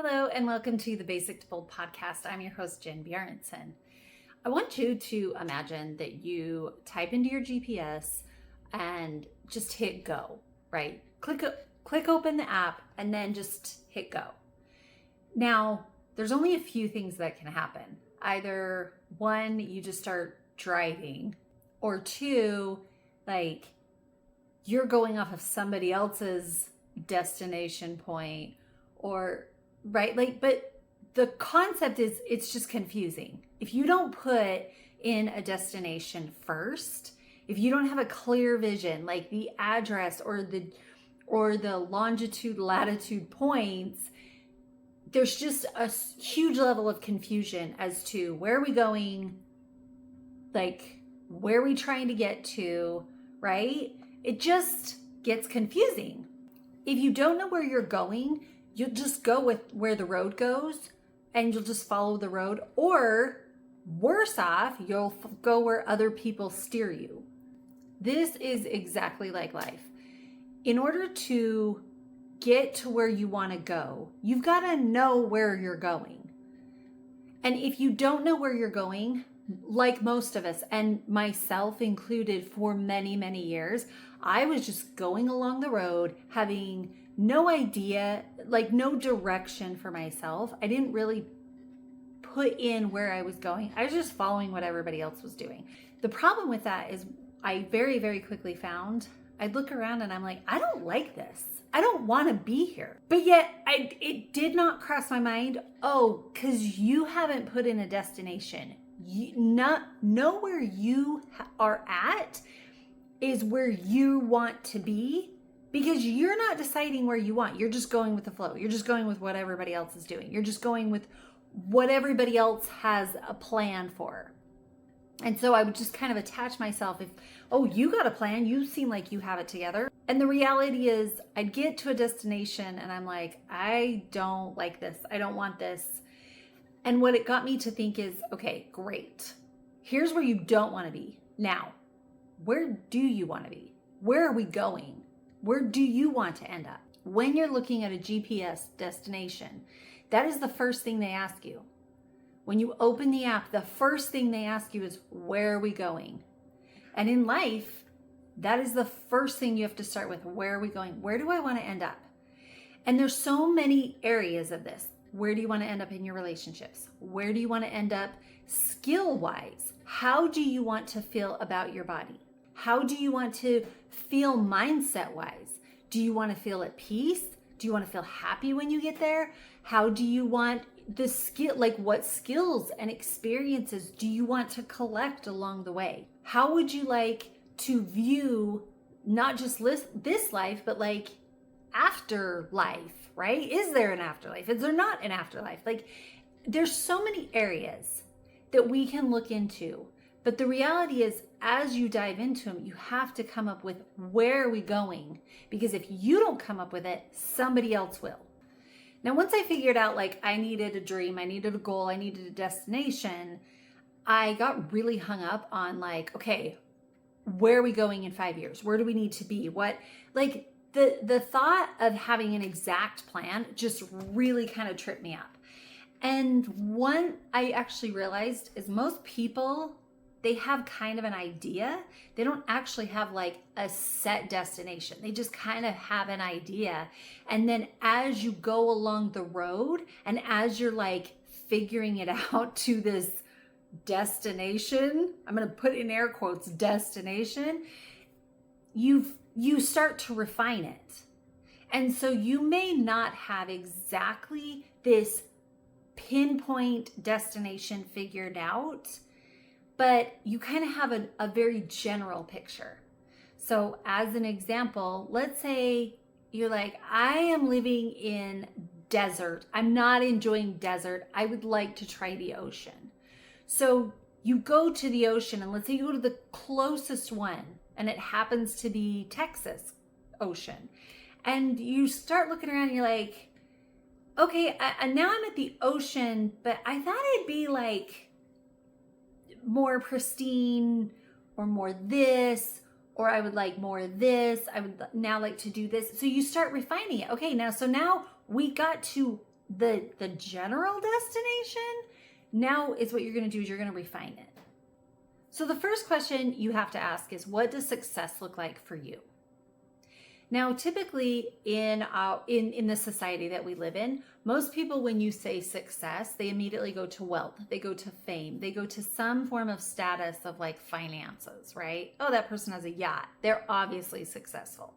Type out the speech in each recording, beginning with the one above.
Hello, and welcome to the Basic to Bold podcast. I'm your host, Jen Bjornson. I want you to imagine that you type into your GPS and just hit go, right? Click open the app and then just hit go. Now, there's only a few things that can happen. Either one, you just start driving, or two, you're going off of somebody else's destination point, or right, but the concept is it's just confusing. If you don't put in a destination first, if you don't have a clear vision, like the address or the longitude, latitude points, there's just a huge level of confusion as to where are we going, where are we trying to get to, right? It just gets confusing. If you don't know where you're going, you'll just go with where the road goes and you'll just follow the road, or worse off, you'll go where other people steer you. This is exactly like life. In order to get to where you want to go, you've got to know where you're going. And if you don't know where you're going, like most of us, and myself included for many, many years, I was just going along the road, having no idea, no direction for myself. I didn't really put in where I was going. I was just following what everybody else was doing. The problem with that is I very, very quickly found I'd look around and I'm like, I don't like this. I don't want to be here. But yet it did not cross my mind. Oh, because you haven't put in a destination. Know where you are at is where you want to be, because you're not deciding where you want. You're just going with the flow. You're just going with what everybody else is doing. You're just going with what everybody else has a plan for. And so I would just kind of attach myself you got a plan. You seem like you have it together. And the reality is I'd get to a destination and I'm like, I don't like this. I don't want this. And what it got me to think is, okay, great. Here's where you don't want to be. Now, where do you want to be? Where are we going? Where do you want to end up? When you're looking at a GPS destination, that is the first thing they ask you. When you open the app, the first thing they ask you is, where are we going? And in life, that is the first thing you have to start with. Where are we going? Where do I want to end up? And there's so many areas of this. Where do you want to end up in your relationships? Where do you want to end up skill-wise? How do you want to feel about your body? How do you want to feel mindset-wise? Do you want to feel at peace? Do you want to feel happy when you get there? How do you want the skill, what skills and experiences do you want to collect along the way? How would you like to view not just this life, but afterlife, right? Is there an afterlife? Is there not an afterlife? There's so many areas that we can look into. But the reality is, as you dive into them, you have to come up with, where are we going? Because if you don't come up with it, somebody else will. Now, once I figured out, I needed a dream, I needed a goal, I needed a destination, I got really hung up on okay, where are we going in 5 years? Where do we need to be? The thought of having an exact plan just really kind of tripped me up. And one I actually realized is most people, they have kind of an idea. They don't actually have a set destination. They just kind of have an idea. And then as you go along the road and as you're figuring it out to this destination, I'm going to put in air quotes, destination, you start to refine it. And so you may not have exactly this pinpoint destination figured out, but you kind of have a very general picture. So as an example, let's say you're I am living in desert. I'm not enjoying desert. I would like to try the ocean. So you go to the ocean, and let's say you go to the closest one, and it happens to be Texas Ocean. And you start looking around and you're okay, now I'm at the ocean, but I thought it'd be more pristine or more this, or I would like more of this. I would now like to do this. So you start refining it. Okay, now we got to the general destination. Now is what you're going to do is you're going to refine it. So the first question you have to ask is, what does success look like for you? Now, typically in the society that we live in, most people, when you say success, they immediately go to wealth, they go to fame, they go to some form of status of like finances, right? Oh, that person has a yacht. They're obviously successful.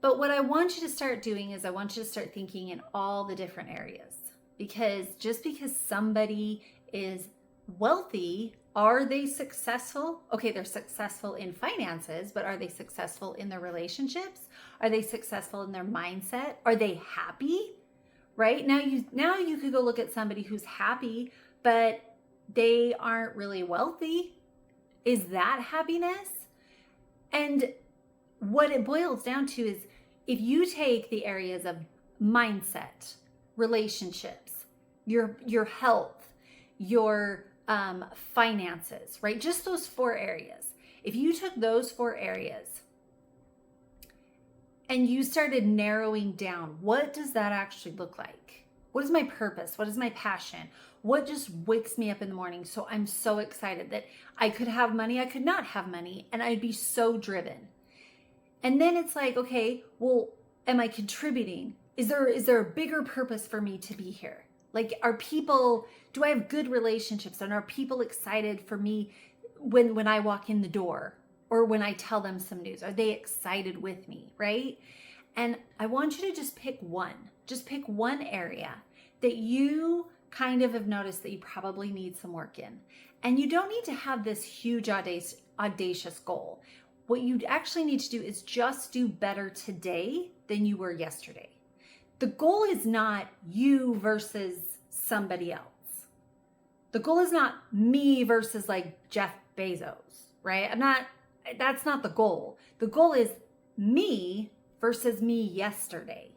But what I want you to start doing is I want you to start thinking in all the different areas, because just because somebody is wealthy, are they successful? Okay, they're successful in finances, but are they successful in their relationships? Are they successful in their mindset? Are they happy? Right? Now you could go look at somebody who's happy, but they aren't really wealthy. Is that happiness? And what it boils down to is, if you take the areas of mindset, relationships, your health, your finances, right? Just those 4 areas. If you took those 4 areas and you started narrowing down, what does that actually look like? What is my purpose? What is my passion? What just wakes me up in the morning? So I'm so excited that I could have money, I could not have money, and I'd be so driven. And then it's like, okay, well, am I contributing? Is there a bigger purpose for me to be here? Like, do I have good relationships, and are people excited for me when I walk in the door or when I tell them some news? Are they excited with me, right? And I want you to just pick one area that you kind of have noticed that you probably need some work in. And you don't need to have this huge audacious goal. What you actually need to do is just do better today than you were yesterday. The goal is not you versus somebody else. The goal is not me versus like Jeff Bezos, right? That's not the goal. The goal is me versus me yesterday.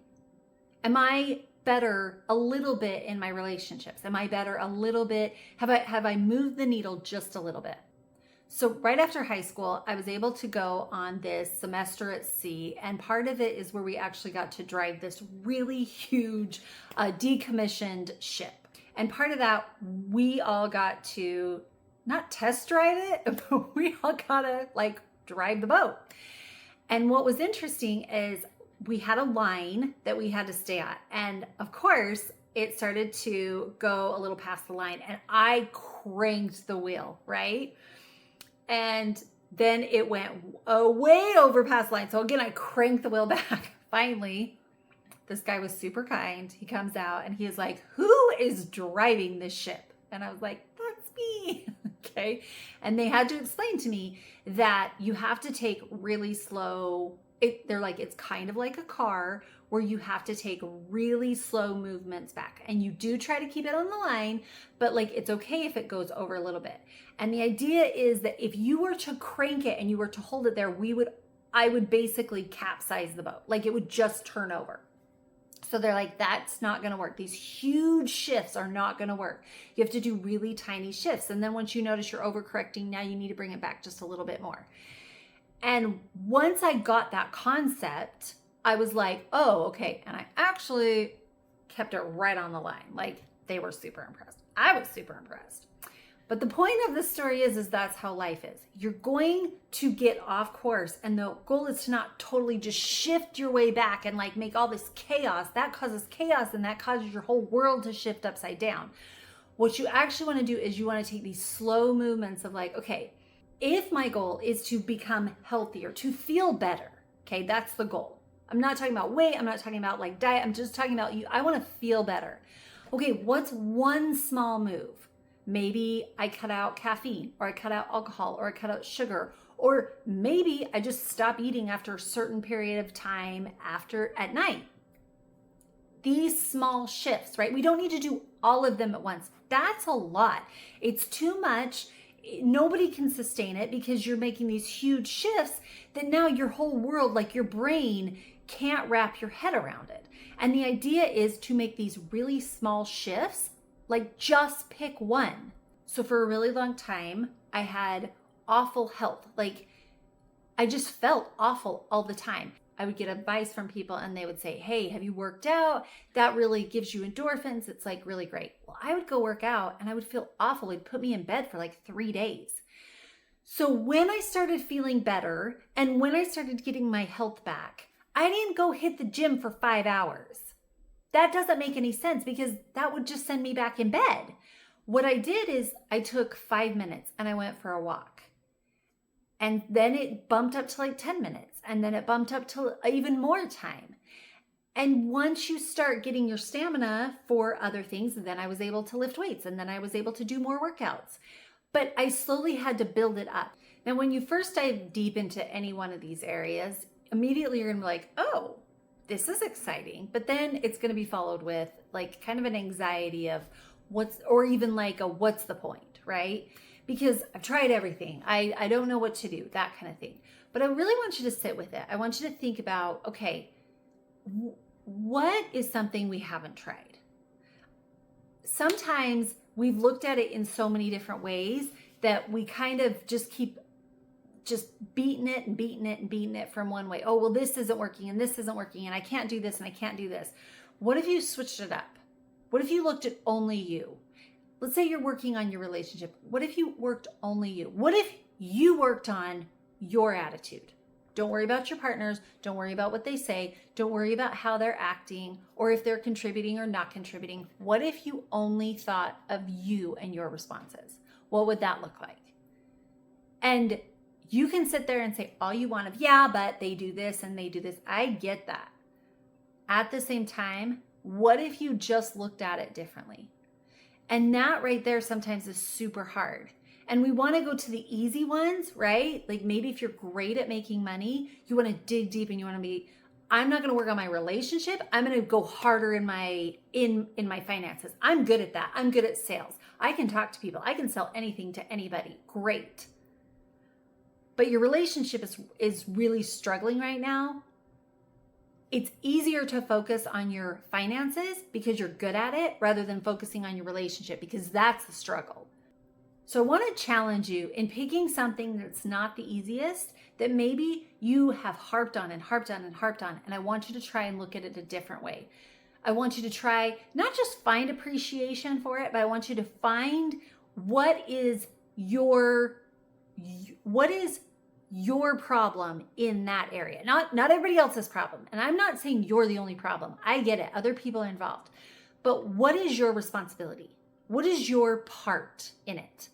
Am I better a little bit in my relationships? Am I better a little bit? Have I moved the needle just a little bit? So right after high school, I was able to go on this semester at sea, and part of it is where we actually got to drive this really huge decommissioned ship. And part of that, we all got to not test drive it, but we all got to like drive the boat. And what was interesting is we had a line that we had to stay at. And of course, it started to go a little past the line, and I cranked the wheel, right? And then it went way over past the line. So again, I cranked the wheel back. Finally, this guy was super kind. He comes out and he is like, "Who is driving this ship?" And I was like, "That's me." Okay. And they had to explain to me that you have to take really slow. They're like, it's kind of like a car where you have to take really slow movements back. And you do try to keep it on the line, but like, it's okay if it goes over a little bit. And the idea is that if you were to crank it and you were to hold it there, I would basically capsize the boat. Like, it would just turn over. So they're like, that's not going to work. These huge shifts are not going to work. You have to do really tiny shifts. And then once you notice you're overcorrecting, now you need to bring it back just a little bit more. And once I got that concept, I was like, oh, okay. And I actually kept it right on the line. Like, they were super impressed. I was super impressed. But the point of the story is that's how life is. You're going to get off course, and the goal is to not totally just shift your way back and like make all this chaos. That causes chaos, and that causes your whole world to shift upside down. What you actually want to do is you want to take these slow movements of like, okay, if my goal is to become healthier, to feel better, okay, that's the goal. I'm not talking about weight. I'm not talking about like diet. I'm just talking about you. I want to feel better. Okay, what's one small move? Maybe I cut out caffeine, or I cut out alcohol, or I cut out sugar, or maybe I just stop eating after a certain period of time at night. These small shifts, right? We don't need to do all of them at once. That's a lot. It's too much. Nobody can sustain it because you're making these huge shifts that now your whole world, like your brain, can't wrap your head around it. And the idea is to make these really small shifts, like just pick one. So for a really long time, I had awful health. Like, I just felt awful all the time. I would get advice from people and they would say, hey, have you worked out? That really gives you endorphins. It's like really great. Well, I would go work out and I would feel awful. It'd put me in bed for like 3 days. So when I started feeling better and when I started getting my health back, I didn't go hit the gym for 5 hours. That doesn't make any sense because that would just send me back in bed. What I did is I took 5 minutes and I went for a walk. And then it bumped up to like 10 minutes. And then it bumped up to even more time. And once you start getting your stamina for other things, then I was able to lift weights and then I was able to do more workouts. But I slowly had to build it up. Now, when you first dive deep into any one of these areas, immediately you're gonna be like, oh, this is exciting. But then it's gonna be followed with like kind of an anxiety of what's the point, right? Because I've tried everything. I don't know what to do, that kind of thing. But I really want you to sit with it. I want you to think about, okay, what is something we haven't tried? Sometimes we've looked at it in so many different ways that we kind of just keep just beating it from one way. Oh, well, this isn't working and this isn't working and I can't do this and I can't do this. What if you switched it up? What if you looked at only you? Let's say you're working on your relationship. What if you worked only you? What if you worked on your attitude? Don't worry about your partners. Don't worry about what they say. Don't worry about how they're acting or if they're contributing or not contributing. What if you only thought of you and your responses? What would that look like? And you can sit there and say all you want of, yeah, but they do this and they do this. I get that. At the same time, what if you just looked at it differently? And that right there sometimes is super hard. And we want to go to the easy ones, right? Like maybe if you're great at making money, you want to dig deep and you want to be, I'm not going to work on my relationship. I'm going to go harder in my finances. I'm good at that. I'm good at sales. I can talk to people. I can sell anything to anybody. Great. But your relationship is really struggling right now. It's easier to focus on your finances because you're good at it rather than focusing on your relationship because that's the struggle. So I want to challenge you in picking something that's not the easiest, that maybe you have harped on, and I want you to try and look at it a different way. I want you to try not just find appreciation for it, but I want you to find what is your problem in that area. Not everybody else's problem. And I'm not saying you're the only problem. I get it. Other people are involved. But what is your responsibility? What is your part in it?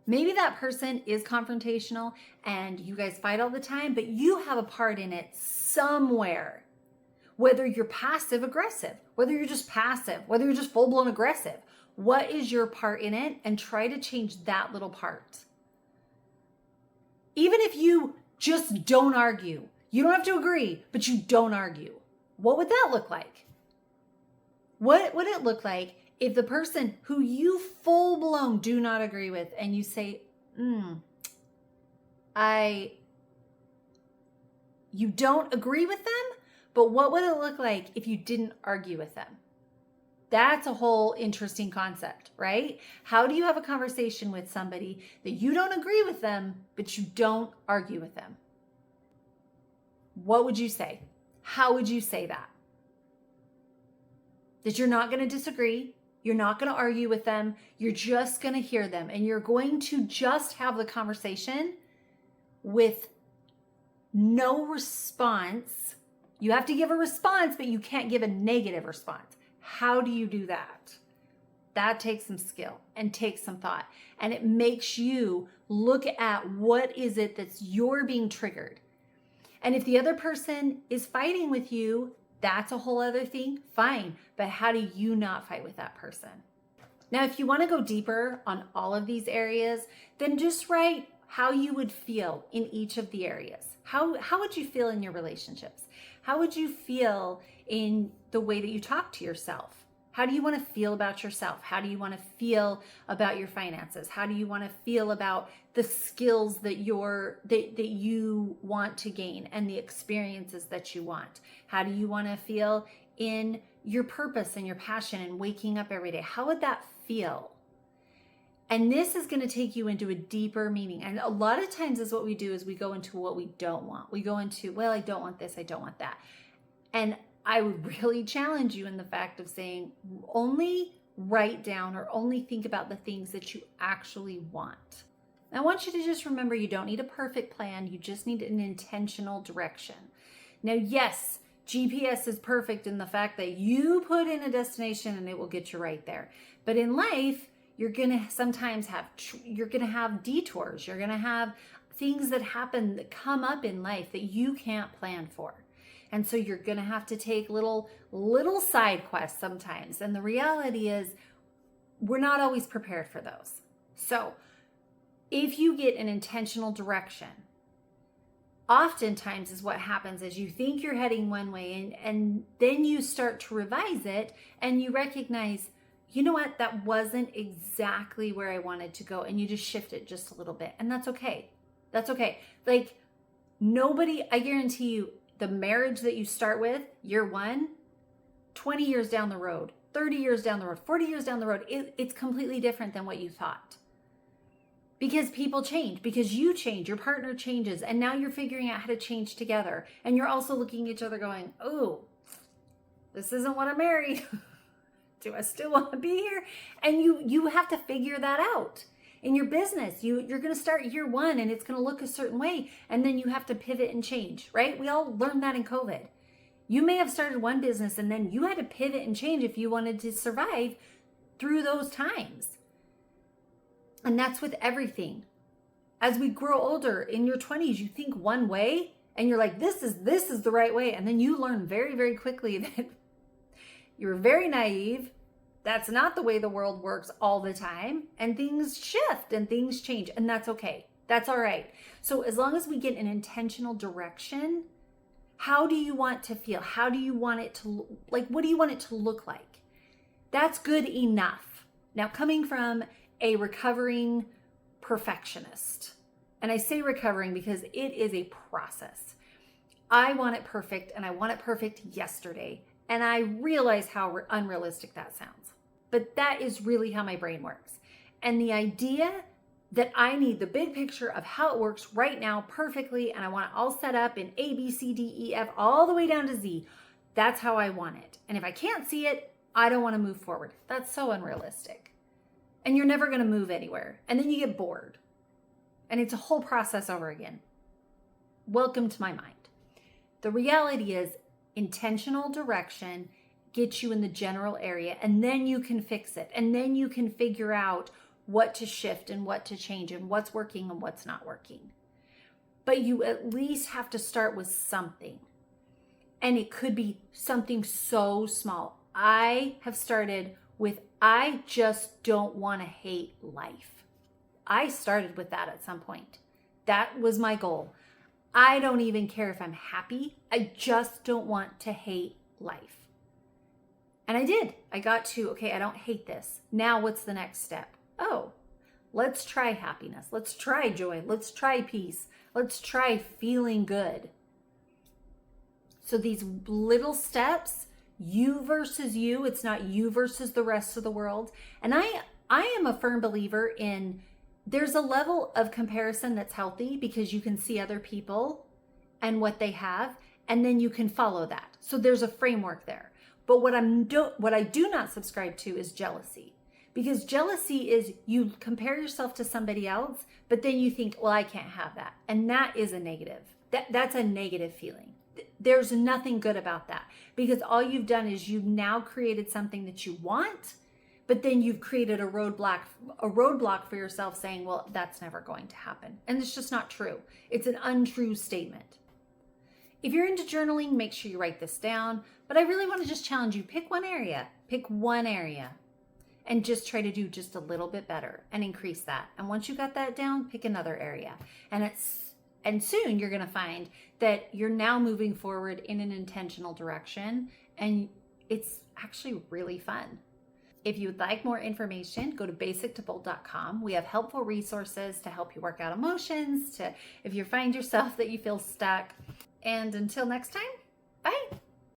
Maybe that person is confrontational and you guys fight all the time, but you have a part in it somewhere. Whether you're passive aggressive, whether you're just passive, whether you're just full-blown aggressive, what is your part in it? And try to change that little part. Even if you just don't argue, you don't have to agree, but you don't argue. What would that look like? What would it look like if the person who you full-blown do not agree with and you say, you don't agree with them, but what would it look like if you didn't argue with them? That's a whole interesting concept, right? How do you have a conversation with somebody that you don't agree with them, but you don't argue with them? What would you say? How would you say that? That you're not going to disagree. You're not going to argue with them. You're just going to hear them. And you're going to just have the conversation with no response. You have to give a response, but you can't give a negative response. How do you do that? That takes some skill and takes some thought. And it makes you look at what is it that's you're being triggered. And if the other person is fighting with you, that's a whole other thing. Fine. But how do you not fight with that person? Now, if you want to go deeper on all of these areas, then just write how you would feel in each of the areas. How would you feel in your relationships? How would you feel in the way that you talk to yourself? How do you want to feel about yourself? How do you want to feel about your finances? How do you want to feel about the skills that you want to gain and the experiences that you want? How do you want to feel in your purpose and your passion and waking up every day? How would that feel? And this is going to take you into a deeper meaning. And a lot of times is what we do is we go into what we don't want. We go into, well, I don't want this, I don't want that. And I would really challenge you in the fact of saying only write down or only think about the things that you actually want. I want you to just remember you don't need a perfect plan. You just need an intentional direction. Now, yes, GPS is perfect in the fact that you put in a destination and it will get you right there. But in life, you're going to sometimes you're going to have detours. You're going to have things that happen that come up in life that you can't plan for. And so you're going to have to take little side quests sometimes. And the reality is we're not always prepared for those. So if you get an intentional direction, oftentimes is what happens is you think you're heading one way and then you start to revise it and you recognize, you know what, that wasn't exactly where I wanted to go. And you just shift it just a little bit. And that's okay. That's okay. Like nobody, I guarantee you, the marriage that you start with, year one, 20 years down the road, 30 years down the road, 40 years down the road, it's completely different than what you thought. Because people change, because you change, your partner changes, and now you're figuring out how to change together. And you're also looking at each other going, oh, this isn't what I married. Do I still want to be here? And you have to figure that out. In your business, you're going to start year one and it's going to look a certain way. And then you have to pivot and change, right? We all learned that in COVID. You may have started one business and then you had to pivot and change if you wanted to survive through those times. And that's with everything. As we grow older, in your 20s, you think one way and you're like, this is the right way. And then you learn very, very quickly that you're very naive. That's not the way the world works all the time. And things shift and things change. And that's okay. That's all right. So as long as we get an intentional direction, how do you want to feel? How do you want it to, like, what do you want it to look like? That's good enough. Now, coming from a recovering perfectionist, and I say recovering because it is a process. I want it perfect and I want it perfect yesterday. And I realize how unrealistic that sounds. But that is really how my brain works. And the idea that I need the big picture of how it works right now perfectly, and I want it all set up in A, B, C, D, E, F, all the way down to Z, that's how I want it. And if I can't see it, I don't want to move forward. That's so unrealistic. And you're never going to move anywhere. And then you get bored. And it's a whole process over again. Welcome to my mind. The reality is intentional direction gets you in the general area, and then you can fix it. And then you can figure out what to shift and what to change and what's working and what's not working. But you at least have to start with something. And it could be something so small. I have started with, I just don't want to hate life. I started with that at some point. That was my goal. I don't even care if I'm happy. I just don't want to hate life. And I did. I got to, okay, I don't hate this. Now what's the next step? Oh, let's try happiness. Let's try joy. Let's try peace. Let's try feeling good. So these little steps, you versus you, it's not you versus the rest of the world. And I am a firm believer in there's a level of comparison that's healthy because you can see other people and what they have, and then you can follow that. So there's a framework there. But what I do not subscribe to is jealousy. Because jealousy is you compare yourself to somebody else, but then you think, well, I can't have that. And that is a negative. That's a negative feeling. There's nothing good about that. Because all you've done is you've now created something that you want, but then you've created a roadblock for yourself saying, well, that's never going to happen. And it's just not true. It's an untrue statement. If you're into journaling, make sure you write this down. But I really want to just challenge you, pick one area, and just try to do just a little bit better and increase that. And once you got that down, pick another area. And soon you're going to find that you're now moving forward in an intentional direction, and it's actually really fun. If you would like more information, go to basictobold.com. We have helpful resources to help you work out emotions, if you find yourself that you feel stuck. And until next time, bye.